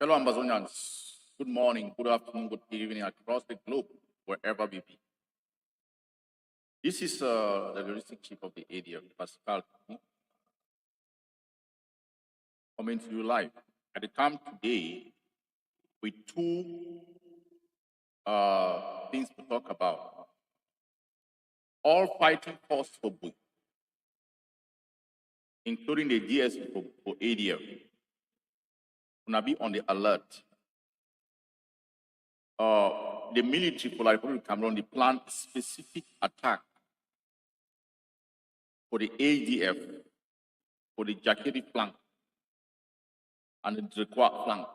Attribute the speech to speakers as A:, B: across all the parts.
A: Fellow Amazonians, good morning, good afternoon, good evening across the globe, wherever we be. This is the logistic chief of the ADF, Pascal, coming to you live. At the time today, with two things to talk about. All fighting forces for Bui, including the DSP for ADF, will be on the alert. The military for the Republic of Cameroon, they plan a specific attack for the ADF, for the Jakiri flank, and the Drekwa flank,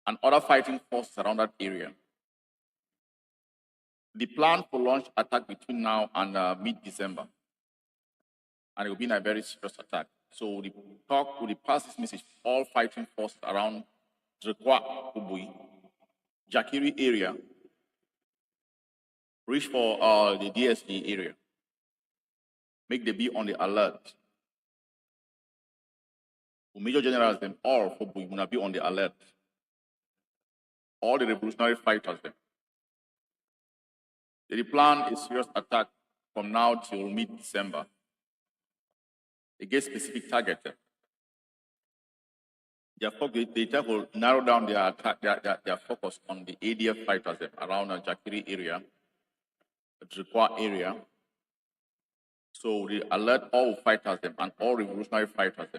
A: and other fighting forces around that area. The plan for launch attack between now and mid-December, and it will be a very serious attack. So the talk will pass this message to all fighting forces around Drekwa, Ubui, Jakiri area, reach for the DSD area. Make them be on the alert. Major generals, them all for Bui, will be on the alert. All the revolutionary fighters, them. They plan a serious attack from now till mid-December. They get specific targets. They will narrow down their attack, their focus on the ADF fighters around the Jakiri area, the Drekwa area. So they alert all fighters and all revolutionary fighters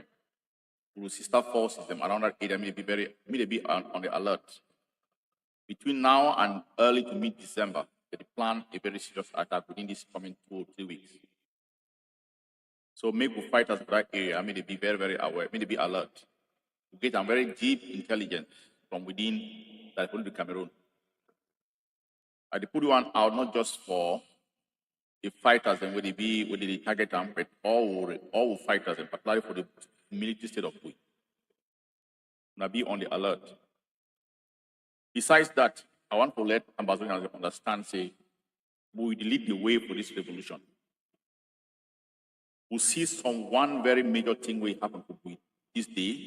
A: through sister forces around that area may be on the alert. Between now and early to mid-December, they plan a very serious attack within this coming 2 or 3 weeks. So make the fighters in that area, they be very, very aware, they be alert. We get a very deep intelligence from within the Republic of Cameroon. I put one out not just for the fighters and where they target them, but all fighters, and particularly for the military state of Bui. Now be on the alert. Besides that, I want to let Ambazonians understand, say, we will lead the way for this revolution. We see one very major thing will happen to Bui this day.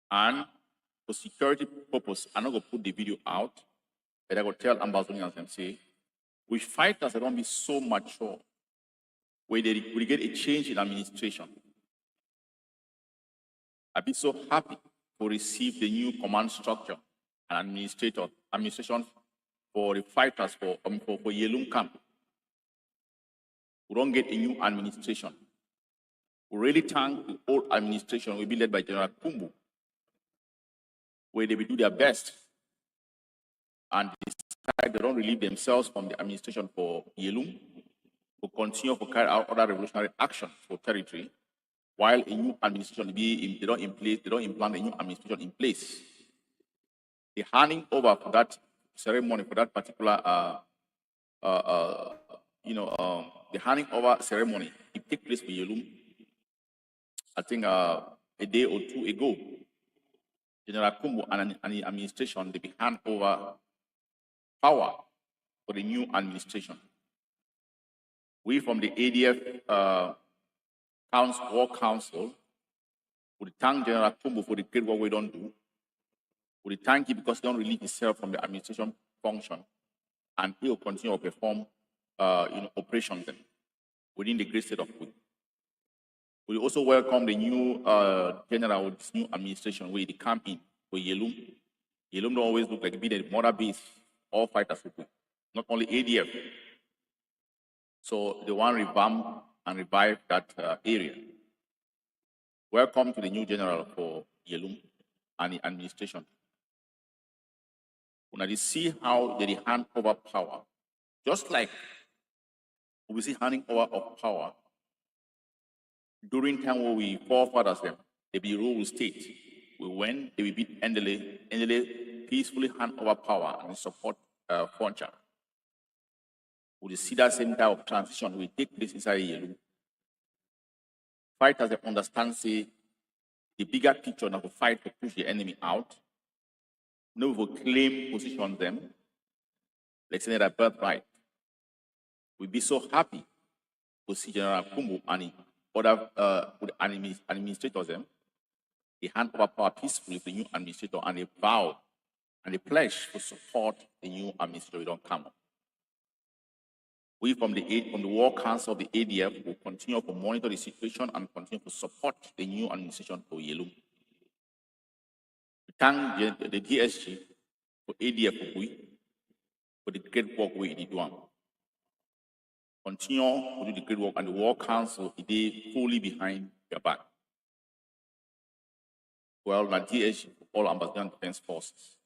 A: And for security purpose, I'm not going to put the video out, but I will tell Ambazonians and say, we fighters that don't be so mature, where we get a change in administration. I'd be so happy to receive the new command structure and administration for the fighters for Yelum camp. We don't get a new administration. We really thank the old administration will be led by General Kumbu, where they will do their best and decide they don't relieve themselves from the administration for Yelum, to continue to carry out other revolutionary actions for territory, while a new administration they don't implant a new administration in place. The handing over for that ceremony, for that particular the handing over ceremony, it took place for Yelum, I think a day or two ago. General Kumbu and the administration, they be hand over power for the new administration. We from the ADF War Council would thank General Kumbu for the great work we don't do. We thank him because he don't release himself from the administration function, and he will continue to perform operations within the great state of Bui. We also welcome the new general with this new administration where they come in for Yelum. Yelum don't always look like it be the mother base, all fighters with Bui, not only ADF. So they want to revamp and revive that area. Welcome to the new general for Yelum and the administration. When they see how they hand over power, just like we see handing over of power during time where we forefathers they be rule state. When they will beat Endele peacefully hand over power and support Foncha. We see that same type of transition will take place inside Yelum. Fighters that understand, say, the bigger picture now to fight to push the enemy out. No, we will claim position them. Let's say that birthright. We'll be so happy to see General Kumbu and other administrators They hand over power peacefully to the new administrator, and they vow and they pledge to support the new administrator. We don't come up. We from the War Council of the ADF will continue to monitor the situation and continue to support the new administration for Yelu. We thank the DSG for ADF for the great work we did do. Continue to do the great work, and the War Council is fully behind your back. Well, the DSG, all Ambassador Defense Forces,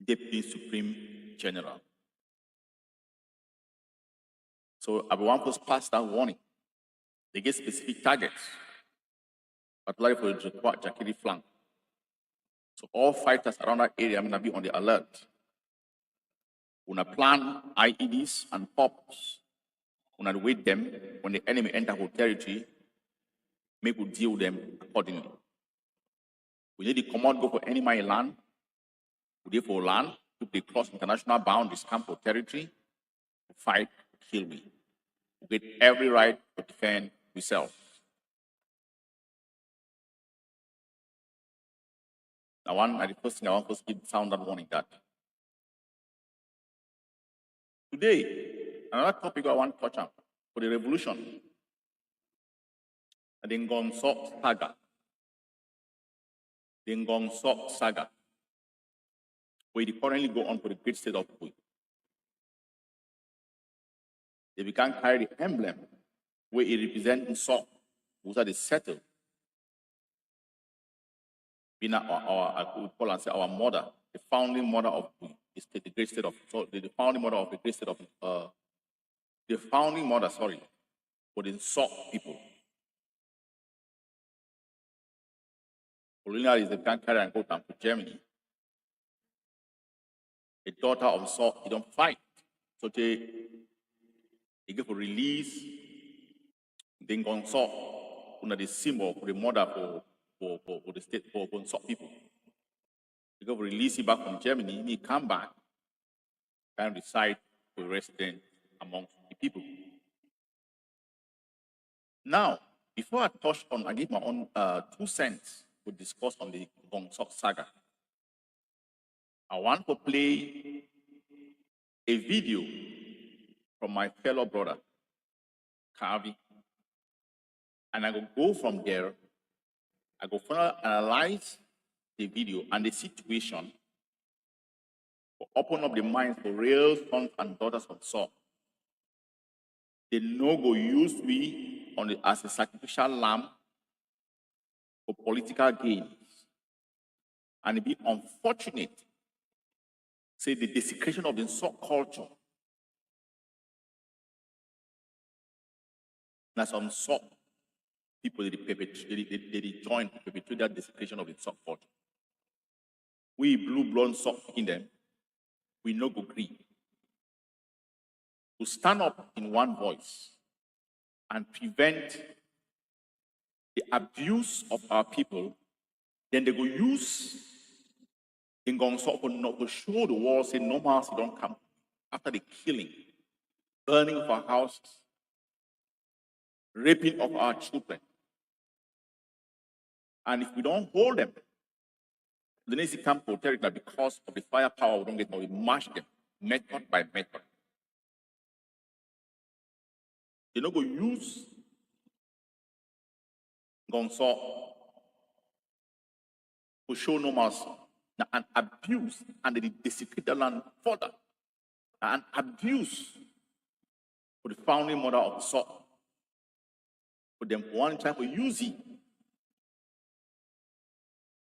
A: Deputy Supreme General. So everyone was passed that warning. They get specific targets, particularly for the Jakiri flank. So all fighters around that area are going to be on the alert. We're going to plan IEDs and POPs. We're going to wait them when the enemy enter our territory, make we deal with them accordingly. We need the command go for enemy land. We need for land, if they cross international boundaries, come for territory, to fight, kill me. We get every right to defend ourselves. The first thing I want to give sound that warning that. Today, another topic I want to touch on for the revolution, the Ngongso Saga. The Ngongso Saga, where they currently go on for the great state of Pui. They began carry the emblem where it represents Ngongso, which are the settled. Being our mother, the founding mother of the great state of, so the founding mother of the great state of, the founding mother, sorry, for the Ngongso people. Olina is the grandcarrier and go down to Germany. A daughter of Ngongso, they don't fight. So they give a release the Ngongso under the symbol for the mother for the state for Ngongso people. They give a release it back from Germany, he come back and decide to resident amongst the people. Now, before I touch on, I give my own 2 cents to discuss on the Ngongso Saga. I want to play a video from my fellow brother, Kavi. And I will go from there, I go further analyze the video and the situation to open up the minds for real sons and daughters of Saul. They no go use we as a sacrificial lamb for political gains. And it be unfortunate, say the desecration of the Ngongso culture. Now some Ngongso people they join to perpetrate that desecration of the Ngongso culture. We blue-blood Ngongso in them, we no go agree. To stand up in one voice and prevent the abuse of our people, then they go use the Ngongso to show the world, say no mercy don't come. After the killing, burning of our houses, raping of our children. And if we don't hold them, the Nazi camp will tell you that because of the firepower we don't get, we mash them method by method. They're not going to use Ngongso to show no mercy. Now, an abuse and they desecrate the land further. Now, an abuse for the founding mother of Ngongso. For them one time to use it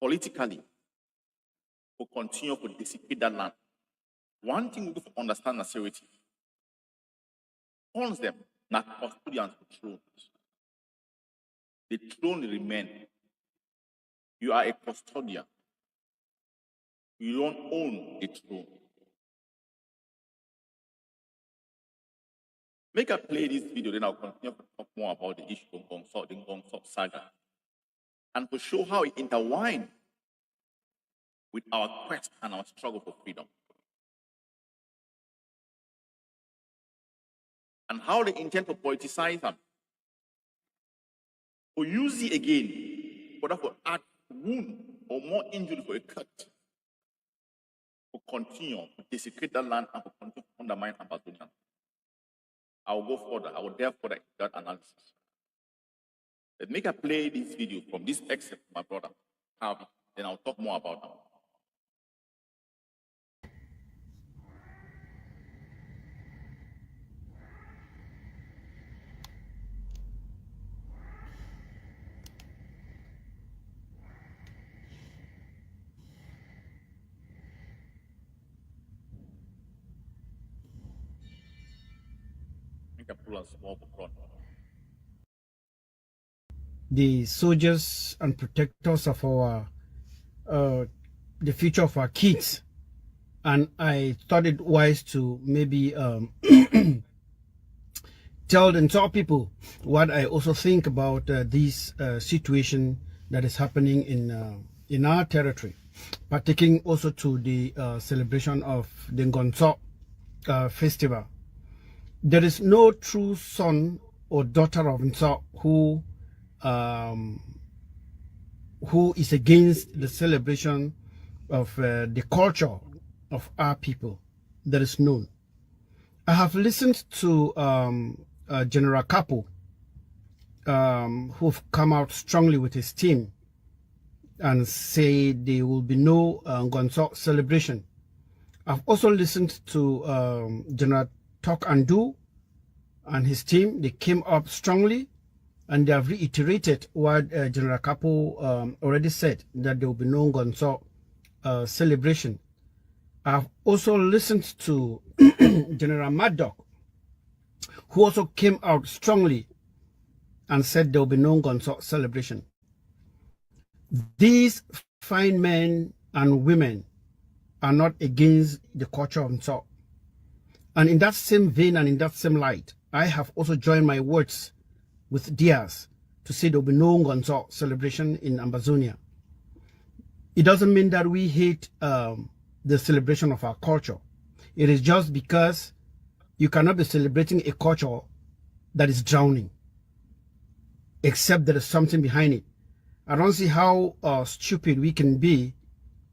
A: politically to continue to desecrate that land. One thing we have to understand the seriously. Owns them, not custodians of thrones. The throne remain. You are a custodian. You don't own the throne. Make I play this video, then I'll continue to talk more about the issue of the Ngongso Saga, and to show how it intertwines with our quest and our struggle for freedom. And how they intend to politicize them or use it again, for that for add wound or more injury for a cut, to continue to desecrate that land and to continue to undermine Ambazonia. I will go further. I will delve further into that analysis. Let me play this video from this excerpt, my brother, Harvey. Then I'll talk more about that.
B: The soldiers and protectors of our the future of our kids, and I thought it wise to maybe tell the entire people what I also think about this situation that is happening in our territory, partaking also to the celebration of the Ngongso festival. There is no true son or daughter of Nso who is against the celebration of the culture of our people. That is known. I have listened to General Kapo, who've come out strongly with his team and say there will be no Ngongso celebration. I've also listened to General Talk and Do and his team. They came up strongly and they have reiterated what General Kapo already said, that there will be no Ngongso celebration. I've also listened to General Maddock, who also came out strongly and said there will be no Ngongso celebration. These fine men and women are not against the culture of Nso. And in that same vein and in that same light, I have also joined my words with theirs to say there will be no Ngongso celebration in Ambazonia. It doesn't mean that we hate the celebration of our culture. It is just because you cannot be celebrating a culture that is drowning, except there is something behind it. I don't see how stupid we can be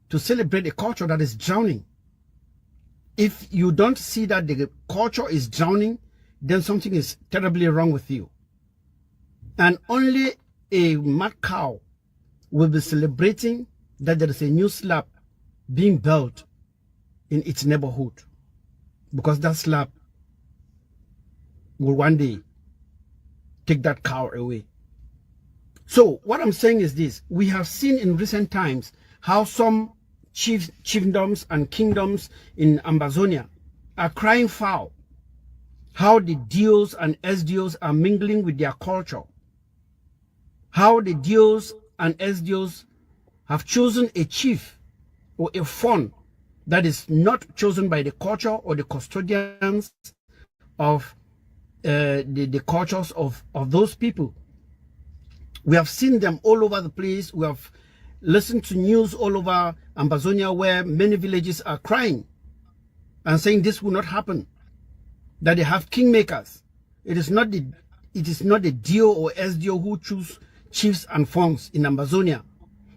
B: to celebrate a culture that is drowning. If you don't see that the culture is drowning, then something is terribly wrong with you. And only a mad cow will be celebrating that there is a new slab being built in its neighborhood, because that slab will one day take that cow away. So what I'm saying is this: we have seen in recent times how some chiefdoms and kingdoms in Ambazonia are crying foul, how the Dios and SDOs are mingling with their culture, how the Dios and SDOs have chosen a chief or a fund that is not chosen by the culture or the custodians of the cultures of those people. We have seen them all over the place. We have listened to news all over Ambazonia where many villages are crying and saying this will not happen, that they have kingmakers. It is not the DO or SDO who choose chiefs and funds in Ambazonia.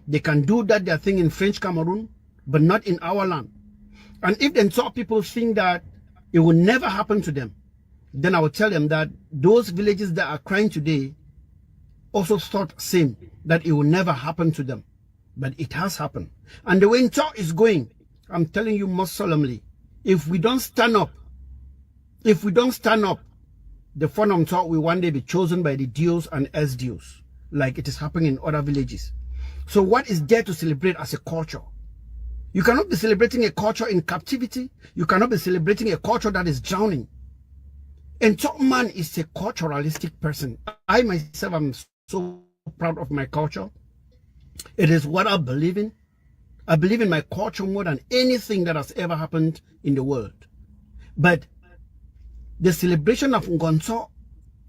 B: They can do that their thing in French Cameroon, but not in our land. And if then some people think that it will never happen to them, then I will tell them that those villages that are crying today also thought same, that it will never happen to them. But it has happened. And the way Nso is going, I'm telling you most solemnly, if we don't stand up, the fund of Nso will one day be chosen by the DOs and SDOs, like it is happening in other villages. So what is there to celebrate as a culture? You cannot be celebrating a culture in captivity. You cannot be celebrating a culture that is drowning. And Nso man is a culturalistic person. I myself am so proud of my culture. It is what I believe in. I believe in my culture more than anything that has ever happened in the world. But the celebration of Ngongso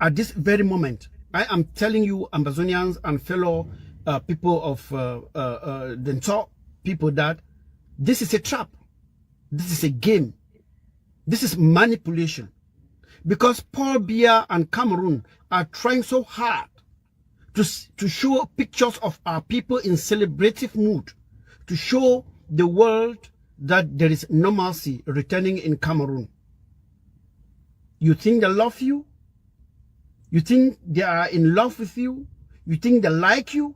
B: at this very moment, I am telling you, Ambazonians and fellow people of the Nso people, that this is a trap. This is a game. This is manipulation. Because Paul Biya and Cameroon are trying so hard to show pictures of our people in celebrative mood, to show the world that there is normalcy returning in Cameroon. You think they love you? You think they are in love with you? You think they like you?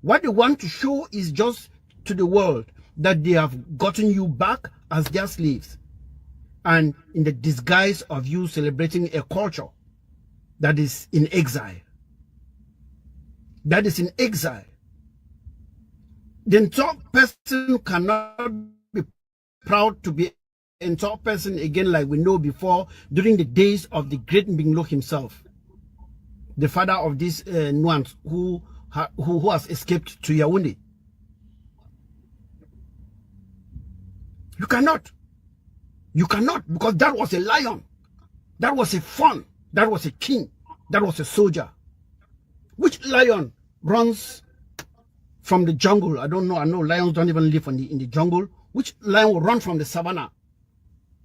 B: What they want to show is just to the world that they have gotten you back as their slaves, and in the disguise of you celebrating a culture that is in exile. That is in exile. The top person cannot be proud to be a top person again like we know before during the days of the great Mbinglo himself, the father of this Nuance who has escaped to Yaoundé. You cannot. You cannot, because that was a lion. That was a fawn. That was a king. That was a soldier. Which lion runs from the jungle? I don't know. I know lions don't even live in the jungle. Which lion will run from the savannah,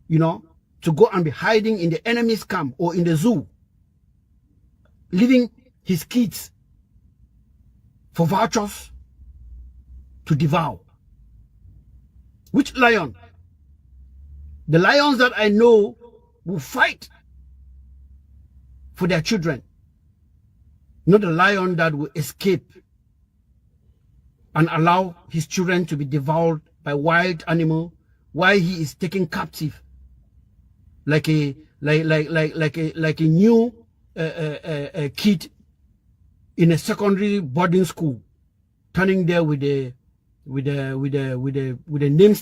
B: you know, to go and be hiding in the enemy's camp or in the zoo, leaving his kids for vultures to devour? Which lion? The lions that I know will fight for their children, not the lion that will escape and allow his children to be devoured by wild animal while he is taken captive like a new kid in a secondary boarding school, turning there with a name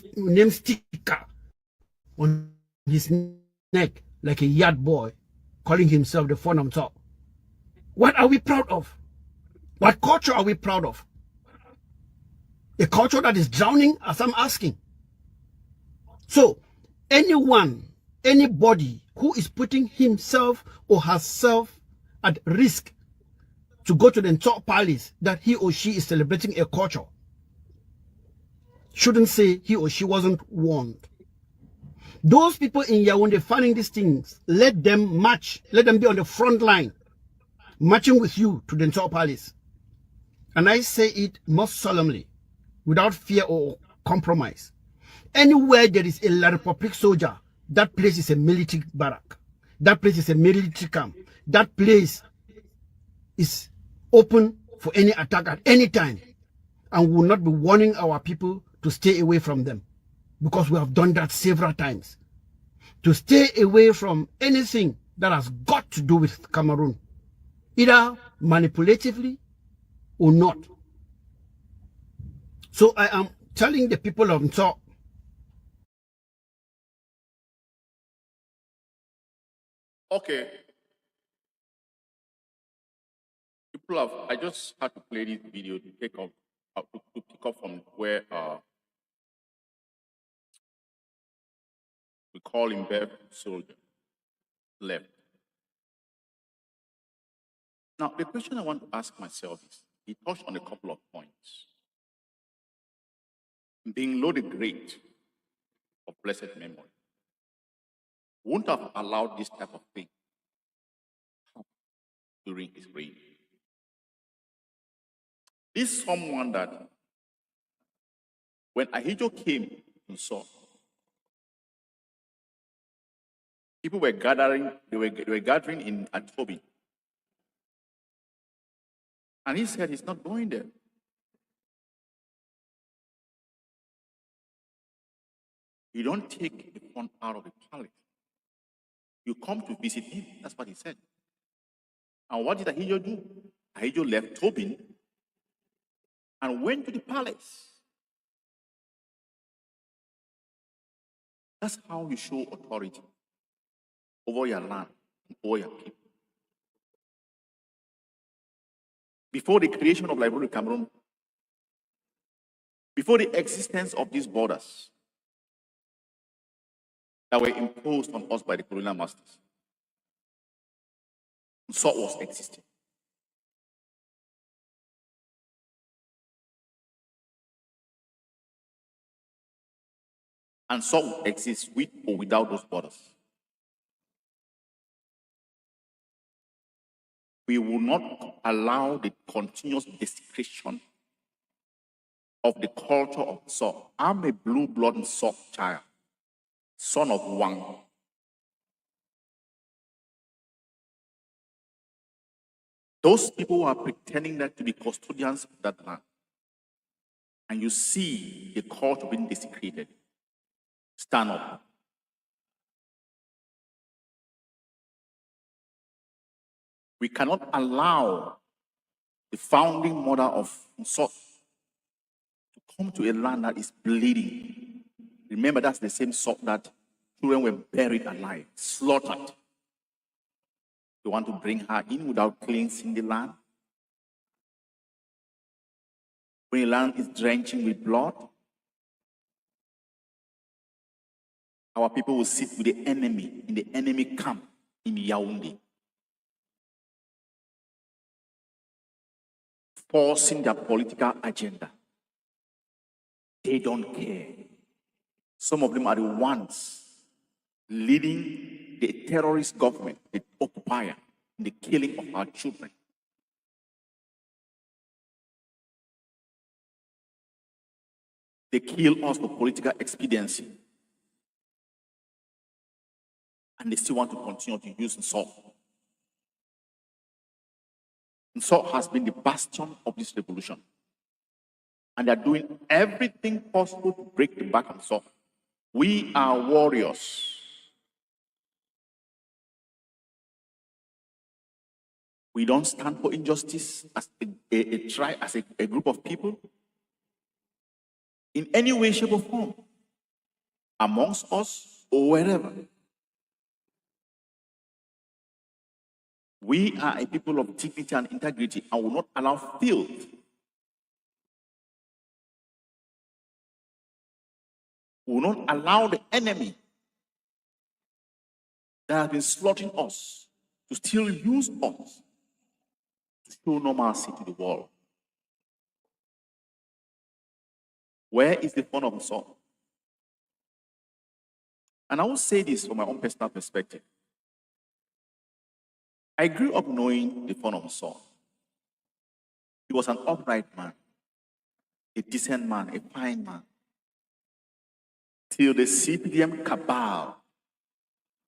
B: sticker on his neck like a yard boy, calling himself the fun on top. What are we proud of? What culture are we proud of? A culture that is drowning, as I'm asking. So, anyone, anybody who is putting himself or herself at risk to go to the top palace that he or she is celebrating a culture shouldn't say he or she wasn't warned. Those people in Yaoundé finding these things, let them march, let them be on the front line, marching with you to the top palace. And I say it most solemnly, without fear or compromise. Anywhere there is a La Republique soldier, that place is a military barrack. That place is a military camp. That place is open for any attack at any time. And we will not be warning our people to stay away from them, because we have done that several times. To stay away from anything that has got to do with Cameroon, either manipulatively or not. So I am telling the people of Nso,
A: Okay. People have, I just had to play this video to pick up from where we call him Bev Soldier left. Now, the question I want to ask myself is, he touched on a couple of points. Being Lo the Great of blessed memory wouldn't have allowed this type of thing during his reign. This is someone that, when Ahijo came and saw, people were gathering, they were gathering in Atobi. And he said he's not going there. You don't take the fun out of the palace. You come to visit him. That's what he said. And what did Ahijo do? Ahijo left Tobin and went to the palace. That's how you show authority over your land and over your people. Before the creation of Liberia Cameroon, before the existence of these borders that were imposed on us by the colonial masters, Nso was existing. And Nso exists with or without those borders. We will not allow the continuous desecration of the culture of Nsọ. I'm a blue-blood Nsọ child, son of one. Those people who are pretending that to be custodians of that land, and you see the culture being desecrated, stand up. We cannot allow the founding mother of Nsọ to come to a land that is bleeding. Remember, that's the same salt that children were buried alive, slaughtered. You want to bring her in without cleansing the land? When the land is drenching with blood, our people will sit with the enemy in the enemy camp in Yaoundé, forcing their political agenda. They don't care. Some of them are the ones leading the terrorist government, the occupier, in the killing of our children. They kill us for political expediency. And they still want to continue to use Nsọ. Nsọ has been the bastion of this revolution. And they're doing everything possible to break the back of Nsọ. We are warriors. We don't stand for injustice as a group of people in any way, shape, or form, amongst us or wherever. We are a people of dignity and integrity and will not allow filth. We will not allow the enemy that has been slaughtering us to still use us to show normalcy to the world. Where is the fun of Nsọ? And I will say this from my own personal perspective. I grew up knowing the fun of Nsọ. He was an upright man, a decent man, a fine man. Till the CPDM cabal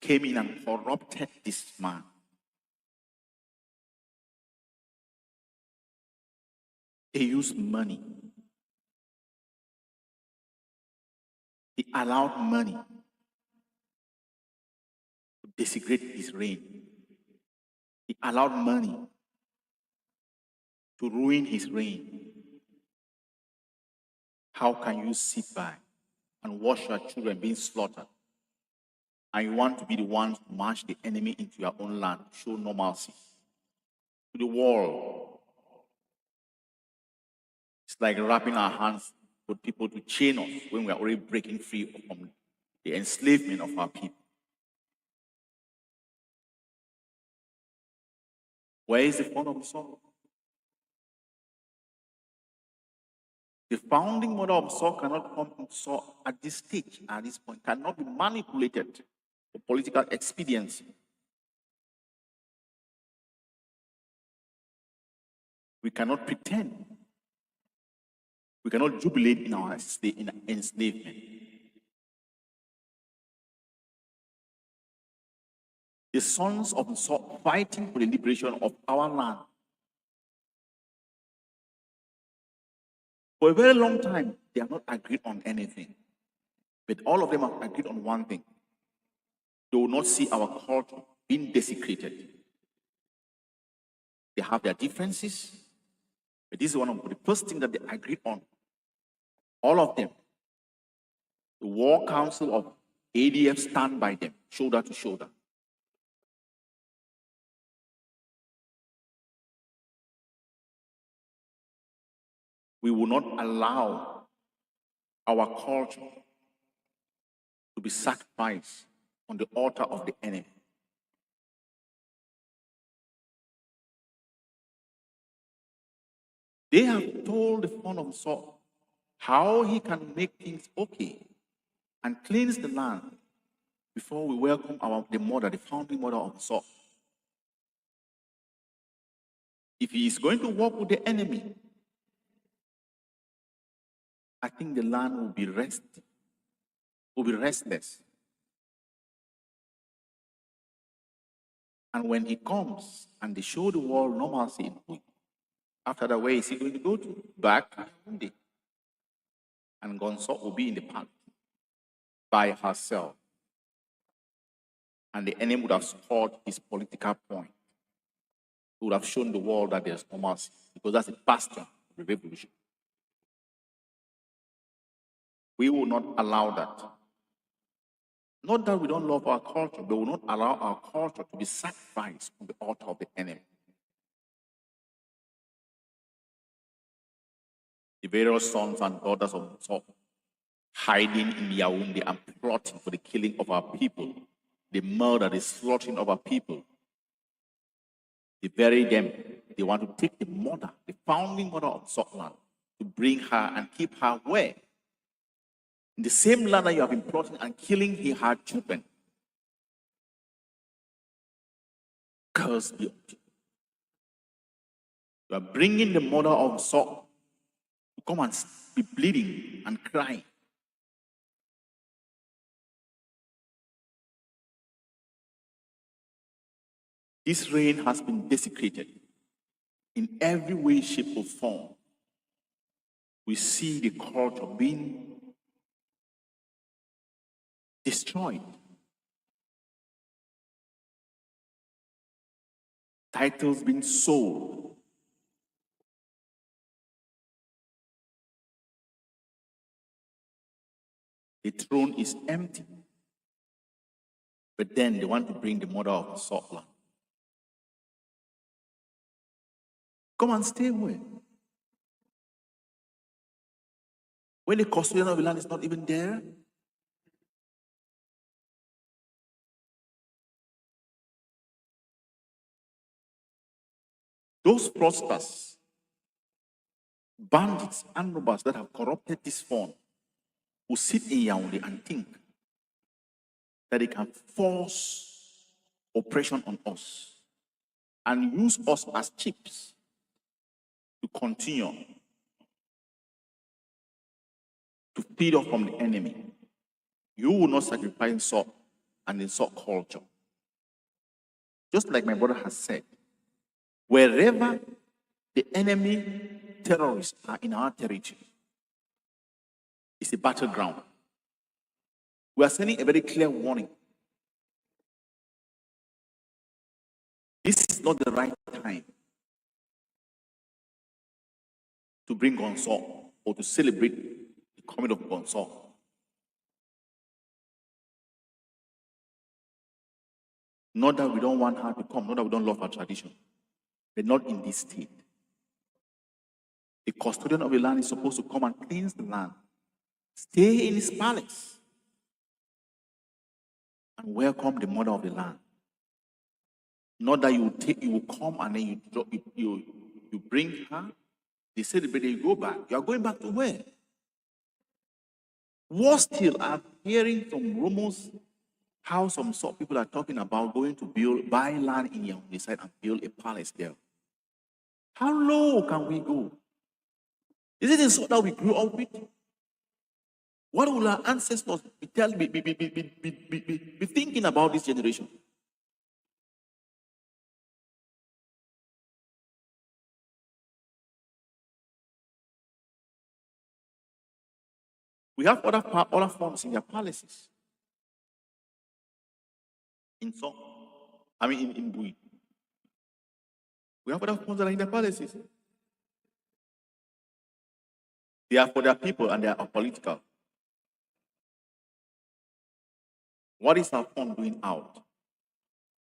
A: came in and corrupted this man. They used money. He allowed money to desecrate his reign. He allowed money to ruin his reign. How can you sit by and watch your children being slaughtered, and you want to be the ones to march the enemy into your own land, show normalcy to the world? It's like wrapping our hands for people to chain us when we are already breaking free from the enslavement of our people. Where is the fun of Nsọ? The founding mother of Nsọ cannot come to Nsọ at this stage, at this point, cannot be manipulated for political expediency. We cannot pretend. We cannot jubilate in our enslavement. The sons of Nsọ fighting for the liberation of our land. For a very long time, they have not agreed on anything. But all of them have agreed on one thing. They will not see our culture being desecrated. They have their differences, but this is one of the first things that they agreed on. All of them. The War Council of ADF stand by them, shoulder to shoulder. We will not allow our culture to be sacrificed on the altar of the enemy. They have told the fun of Nsọ how he can make things okay and cleanse the land before we welcome the founding mother of Nsọ. If he is going to work with the enemy, I think the land will be restless. And when he comes and they show the world normalcy, after that, where is he going to go to? Back to Yaoundé. And Ngongso will be in the park by herself. And the enemy would have scored his political point. He would have shown the world that there's normalcy, because that's a bastion of the revolution. We will not allow that. Not that we don't love our culture, but we will not allow our culture to be sacrificed on the altar of the enemy. The various sons and daughters of Saul hiding in Yaoundé and plotting for the killing of our people, the murder, the slaughtering of our people. They bury them. They want to take the mother, the founding mother of Scotland, to bring her and keep her where? In the same land that you have been plotting and killing her children. Curse be. You are bringing the mother of Saul to come and be bleeding and crying. This reign has been desecrated in every way, shape, or form. We see the culture being destroyed. Titles being sold. The throne is empty. But then they want to bring the mother of Scotland. Come and stay where? When the custodian of the land is not even there? Those fraudsters, bandits, and robbers that have corrupted this fund will sit in Yaoundé and think that they can force oppression on us and use us as chips to continue to feed off from the enemy. You will not sacrifice salt and insult culture. Just like my brother has said, wherever the enemy terrorists are in our territory, it's a battleground. We are sending a very clear warning. This is not the right time to bring Ngongso or to celebrate the coming of Ngongso. Not that we don't want her to come, not that we don't love our tradition, but not in this state. The custodian of the land is supposed to come and cleanse the land, stay in his palace, and welcome the mother of the land. Not that you will come and then you bring her, they celebrate, you go back. You are going back to where? Worse still, I'm hearing from rumors how some sort of people are talking about going to buy land in Yaoundé side and build a palace there. How low can we go? Is it the sort that we grew up with? What will our ancestors be thinking about this generation? We have other forms in their palaces. In Bui. We have other forms that are in their palaces. They are for their people and they are apolitical. What is our fund doing out?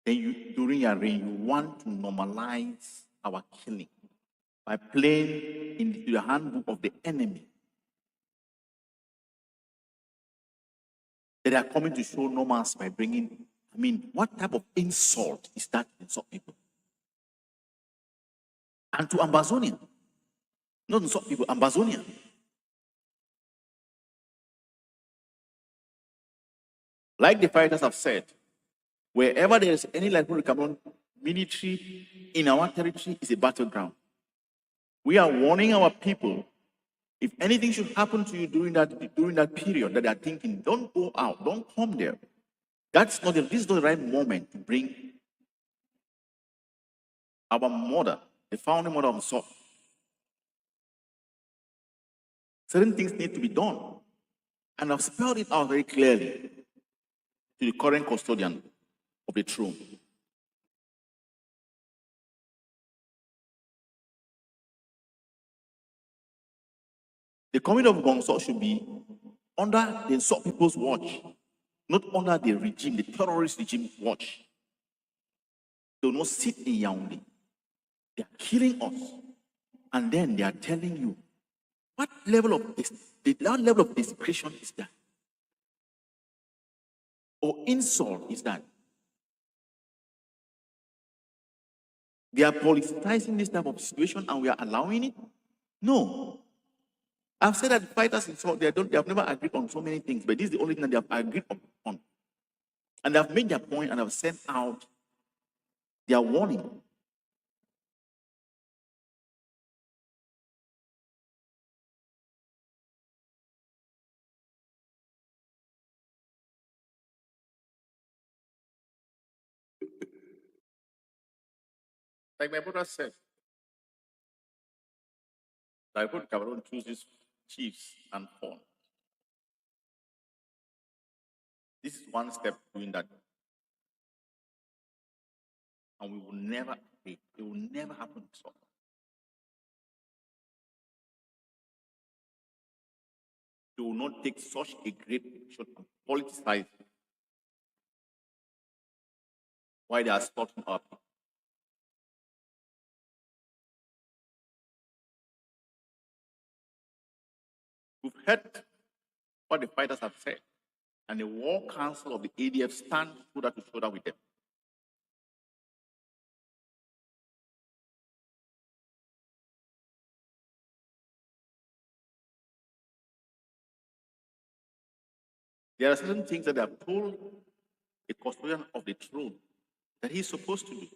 A: Then during your reign, you want to normalize our killing by playing into the handbook of the enemy. They are coming to show normalcy by bringing, what type of insult is that to insult people? And to Ambazonian. Not insult people, Ambazonian. Like the fighters have said, wherever there is any likelihood of military in our territory is a battleground. We are warning our people, if anything should happen to you during that period that they are thinking, don't go out, don't come there. This is not the right moment to bring our mother, the founding mother of SOP. Certain things need to be done. And I've spelled it out very clearly to the current custodian of the throne. The coming of Ngongso should be under the SOP people's watch, not under the regime, the terrorist regime watch. They will not sit in Yaoundé. They are killing us. And then they are telling you, what level of discretion is that? Or insult is that? They are politicizing this type of situation and we are allowing it? No. I've said that the fighters insult, they have never agreed on so many things, but this is the only thing that they have agreed upon. And they have made their point and have sent out their warning. Like my brother said, I hope Cameroon chooses chiefs and corn. This is one step doing that. And we will never agree. It will never happen. So. They will not take such a great position and politicize why they are starting up. We've heard what the fighters have said, and the War Council of the ADF stands shoulder to shoulder with them. There are certain things that they have told the custodian of the throne that he's supposed to do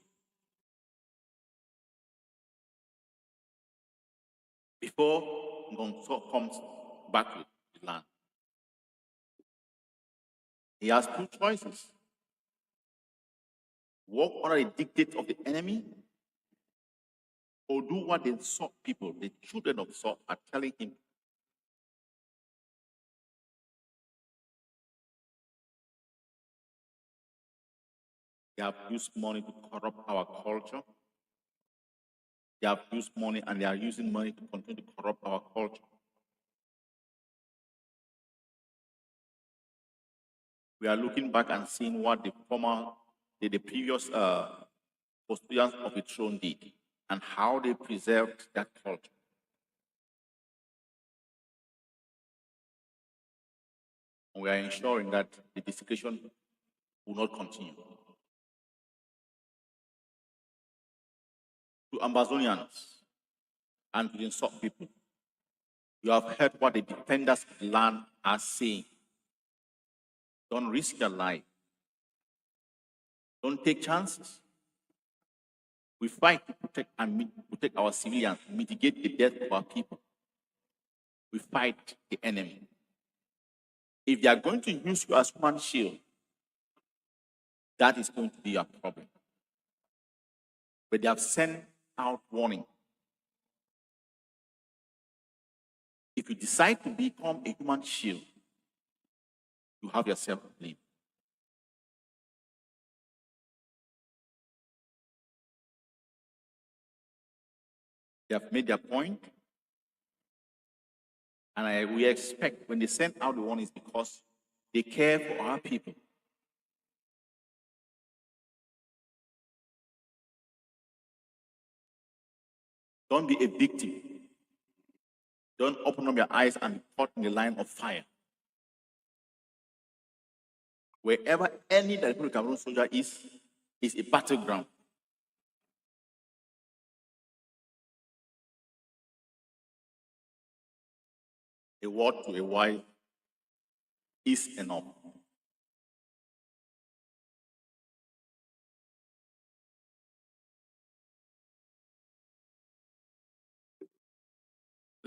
A: before Ngongso comes back to the land. He has two choices: walk under the dictate of the enemy, or do what the SOP people, the children of SOP, are telling him. They have used money to corrupt our culture. They have used money and they are using money to continue to corrupt our culture. We are looking back and seeing what the previous custodians of the throne did and how they preserved that culture. And we are ensuring that the desecration will not continue. To Amazonians and to the SOP people, you have heard what the defenders of the land are saying. Don't risk your life. Don't take chances. We fight to protect our civilians, mitigate the death of our people. We fight the enemy. If they are going to use you as human shield, that is going to be your problem. But they have sent out warning. If you decide to become a human shield, you have yourself to blame. They have made their point, and we expect when they send out the warnings because they care for our people. Don't be a victim. Don't open up your eyes and be caught in the line of fire. Wherever any Republic of Cameroon soldier is a battleground. A word to a wife is enough.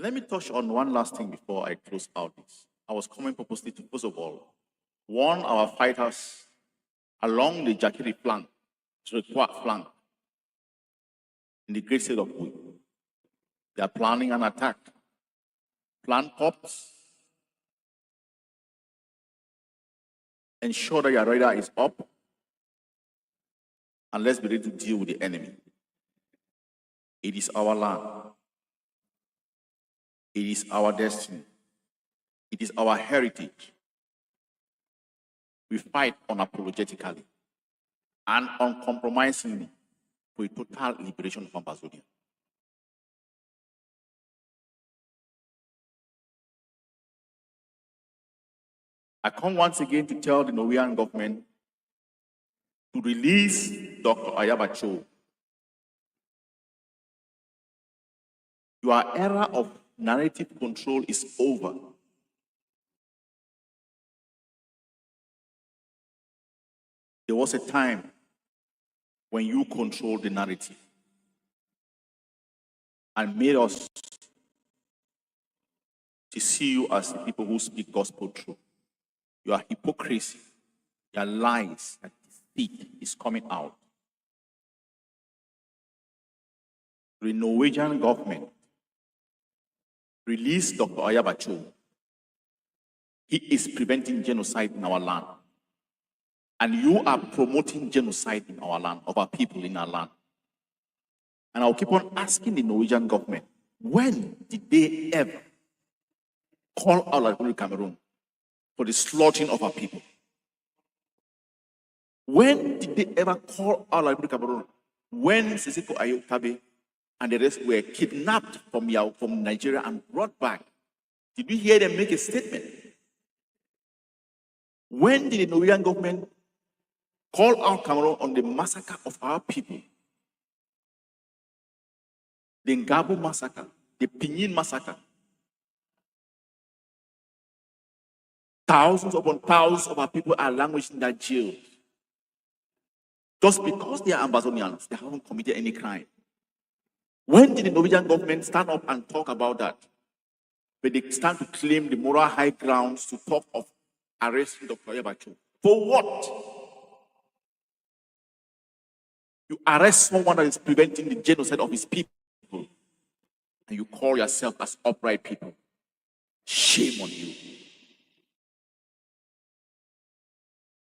A: Let me touch on one last thing before I close out this. I was coming purposely to, first of all, warn our fighters along the Jakiri flank, Trekwa flank, in the great state of Bui. They are planning an attack. Plan corps. Ensure that your radar is up. And let's be ready to deal with the enemy. It is our land. It is our destiny. It is our heritage. We fight unapologetically and uncompromisingly for a total liberation of Ambazonia. I come once again to tell the Norwegian government to release Dr. Ayabacho. Your era of narrative control is over. There was a time when you controlled the narrative and made us to see you as the people who speak gospel truth. Your hypocrisy, your lies, and deceit is coming out. The Norwegian government released Dr. Ayabacho. He is preventing genocide in our land. And you are promoting genocide in our land, of our people in our land. And I'll keep on asking the Norwegian government, when did they ever call out Republic Cameroon for the slaughtering of our people? When did they ever call out Republic Cameroon when Sisiko Ayotabe and the rest were kidnapped from Nigeria and brought back? Did we hear them make a statement? When did the Norwegian government call out Cameroon on the massacre of our people? The Ngabo massacre, the Pinyin massacre. Thousands upon thousands of our people are languishing in that jail. Just because they are Ambazonians, they haven't committed any crime. When did the Norwegian government stand up and talk about that? But they stand to claim the moral high grounds to talk of arresting Dr. Ayabacho. For what? You arrest someone that is preventing the genocide of his people, and you call yourself as upright people. Shame on you.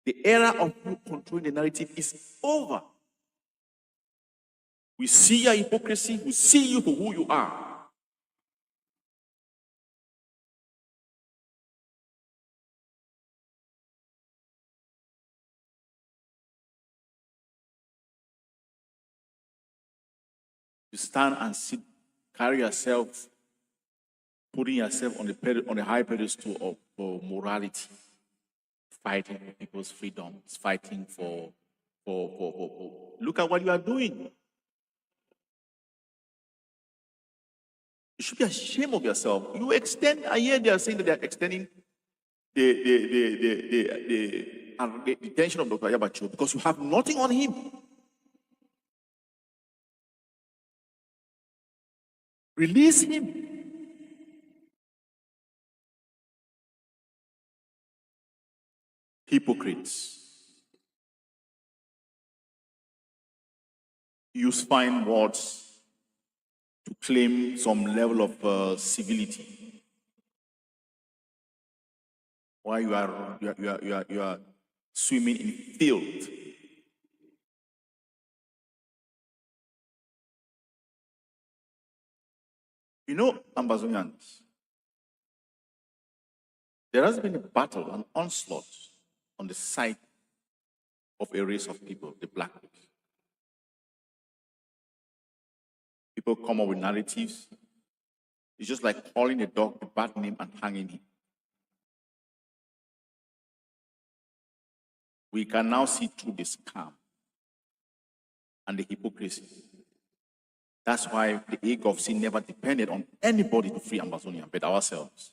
A: The era of you controlling the narrative is over. We see your hypocrisy, we see you for who you are. You stand and sit, carry yourself, putting yourself on the high pedestal of morality, fighting for people's freedoms, fighting for. Look at what you are doing. You should be ashamed of yourself. You extend, I hear they are saying that they are extending the detention of Dr. Ayabacho because you have nothing on him. Release him. Hypocrites. Use fine words to claim some level of civility, while you are swimming in filth. You know, Ambazonians, there has been a battle, an onslaught on the side of a race of people, the black people. People come up with narratives. It's just like calling a dog a bad name and hanging him. We can now see through the scam and the hypocrisy. That's why the AGOVC never depended on anybody to free Ambazonia but ourselves.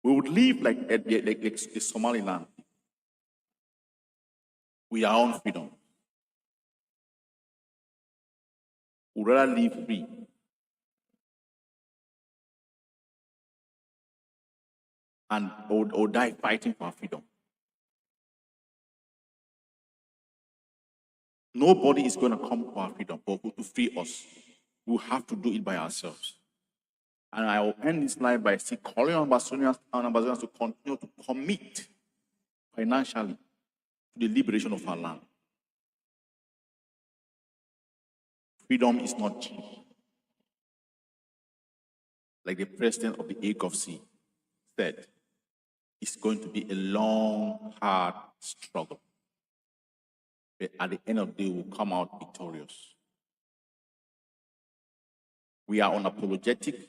A: We would live like the Somaliland. We are on freedom. would rather live free and or die fighting for our freedom. Nobody is going to come for our freedom or to free us. We have to do it by ourselves. And I will end this life by calling on Ambassadors to continue to commit financially to the liberation of our land. Freedom is not cheap. Like the president of the AGOFC said, it's going to be a long, hard struggle. But at the end of the day, we'll come out victorious. We are unapologetic,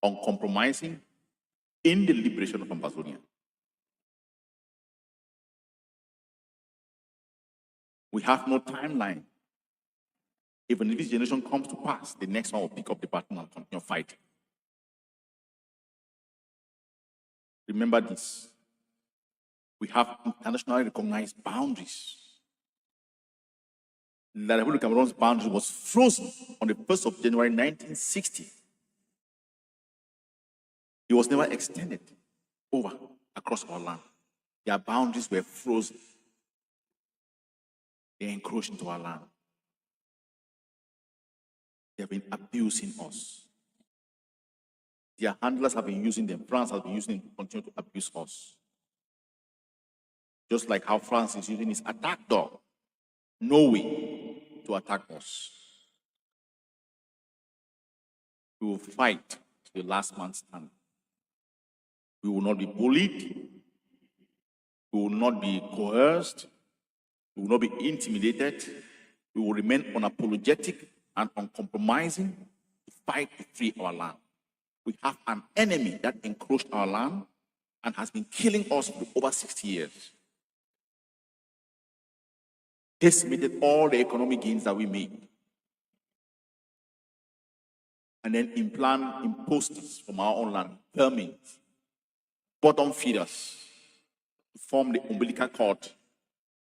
A: uncompromising in the liberation of Amazonia. We have no timeline. Even if this generation comes to pass, the next one will pick up the baton and continue fighting. Remember this. We have internationally recognized boundaries. The Republic of Cameroon's boundary was frozen on the 1st of January 1960. It was never extended over across our land. Their boundaries were frozen. They encroached into our land. They have been abusing us. Their handlers have been using them. France has been using them to continue to abuse us. Just like how France is using its attack dog, Norway, to attack us. We will fight to the last man standing. We will not be bullied. We will not be coerced. We will not be intimidated. We will remain unapologetic and uncompromising to fight to free our land. We have an enemy that encroached our land and has been killing us for over 60 years. Decimated all the economic gains that we made. And then implant imposters from our own land, vermin, bottom feeders, to form the umbilical cord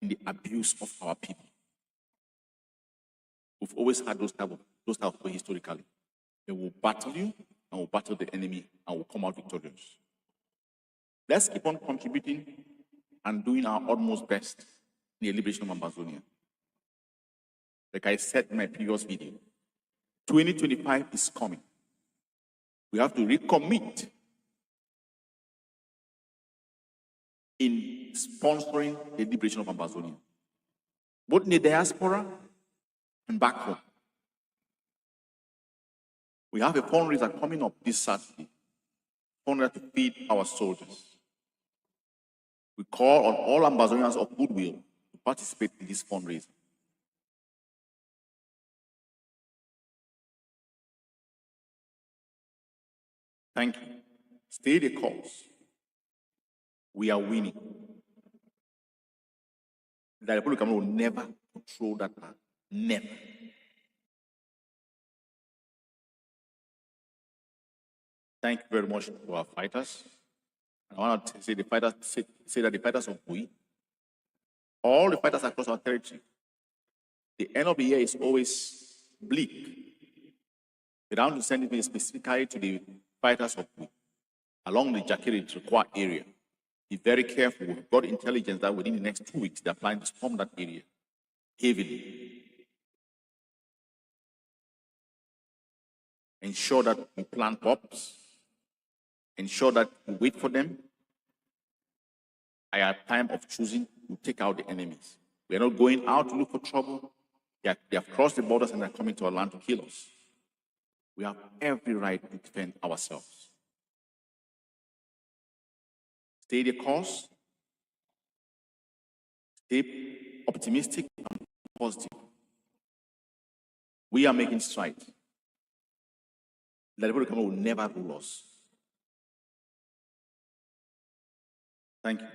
A: in the abuse of our people. We've always had those type of way historically. They will battle you, and will battle the enemy, and will come out victorious. Let's keep on contributing and doing our utmost best in the liberation of Amazonia. Like I said in my previous video, 2025 is coming. We have to recommit in sponsoring the liberation of Amazonia, both in the diaspora and back home. We have a fundraiser coming up this Saturday, fundraiser to feed our soldiers. We call on all Amazonians of goodwill to participate in this fundraiser. Thank you. Stay the course. We are winning. The Republic of Cameroon will never control that land. Never. Thank you very much to our fighters. I want to say that the fighters of Bui, all the fighters across our territory, the end of the year is always bleak. We don't want to send it specifically to the fighters of Bui along the Jakiri area. Be very careful. We've got intelligence that within the next 2 weeks, they're planning to storm that area heavily. Ensure that we plant pops. Ensure that we wait for them. At time of choosing, we take out the enemies. We are not going out to look for trouble. They have crossed the borders and they're coming to our land to kill us. We have every right to defend ourselves. Stay the course. Stay optimistic and positive. We are making strides. The Republic of Cameroon will never rule us. Thank you.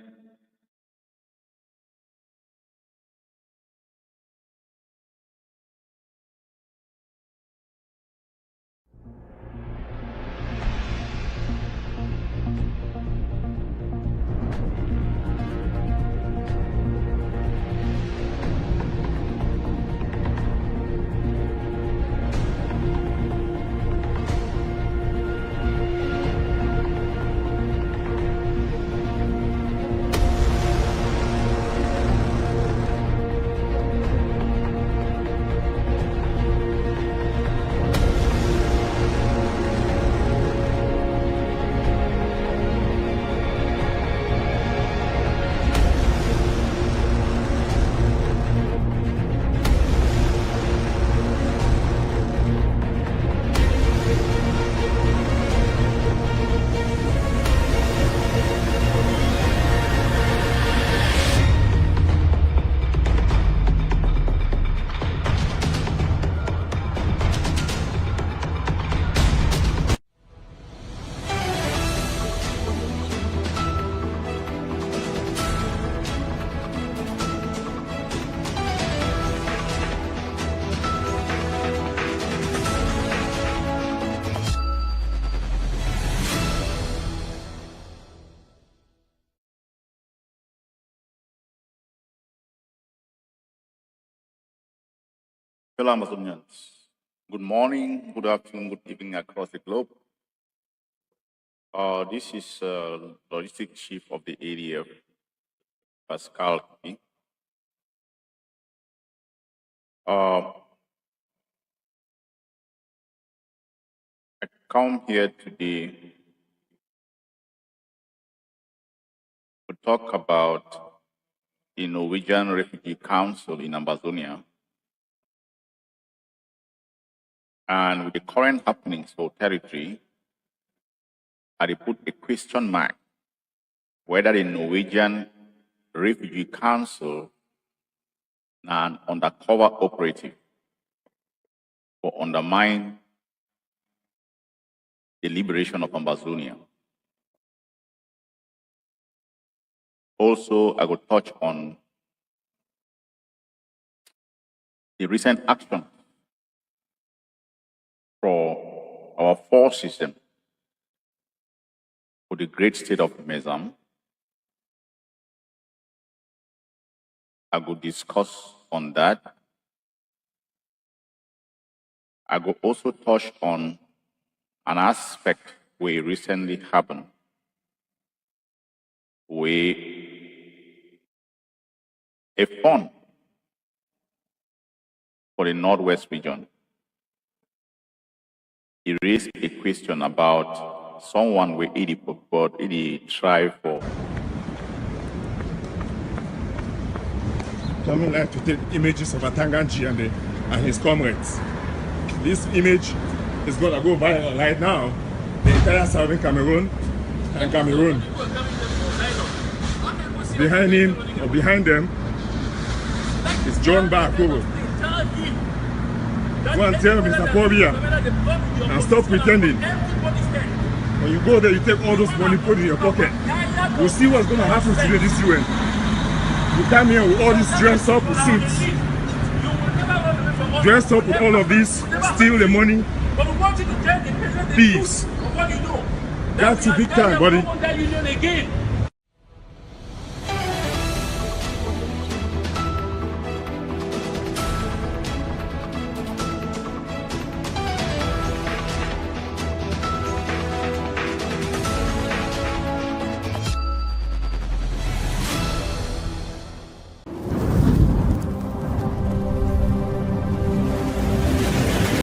A: Fellow Amazonians, good morning, good afternoon, good evening across the globe. This is Logistics Chief of the ADF, Pascal. I come here today to talk about the Norwegian Refugee Council in Amazonia. And with the current happenings for territory, I put a question mark whether the Norwegian Refugee Council an undercover operative for undermine the liberation of Amazonia. Also, I will touch on the recent action for our force system for the great state of Mezam. I will discuss on that. I will also touch on an aspect where recently happened, where a fund for the Northwest region, he raised a question about someone where he tried for.
C: Coming live to take images of Atanganji and his comrades. This image is going to go viral right now. The entire southern Cameroon and Cameroon. Behind him or behind them is John Barkovo. Go and tell Mr. Pobia and stop pretending. When you go there, you take all those money, put in your pocket. We'll see what's going to happen today this UN. You come here with all this dressed up with suits, dressed up with all of this, steal the money, thieves. That's a big time, buddy.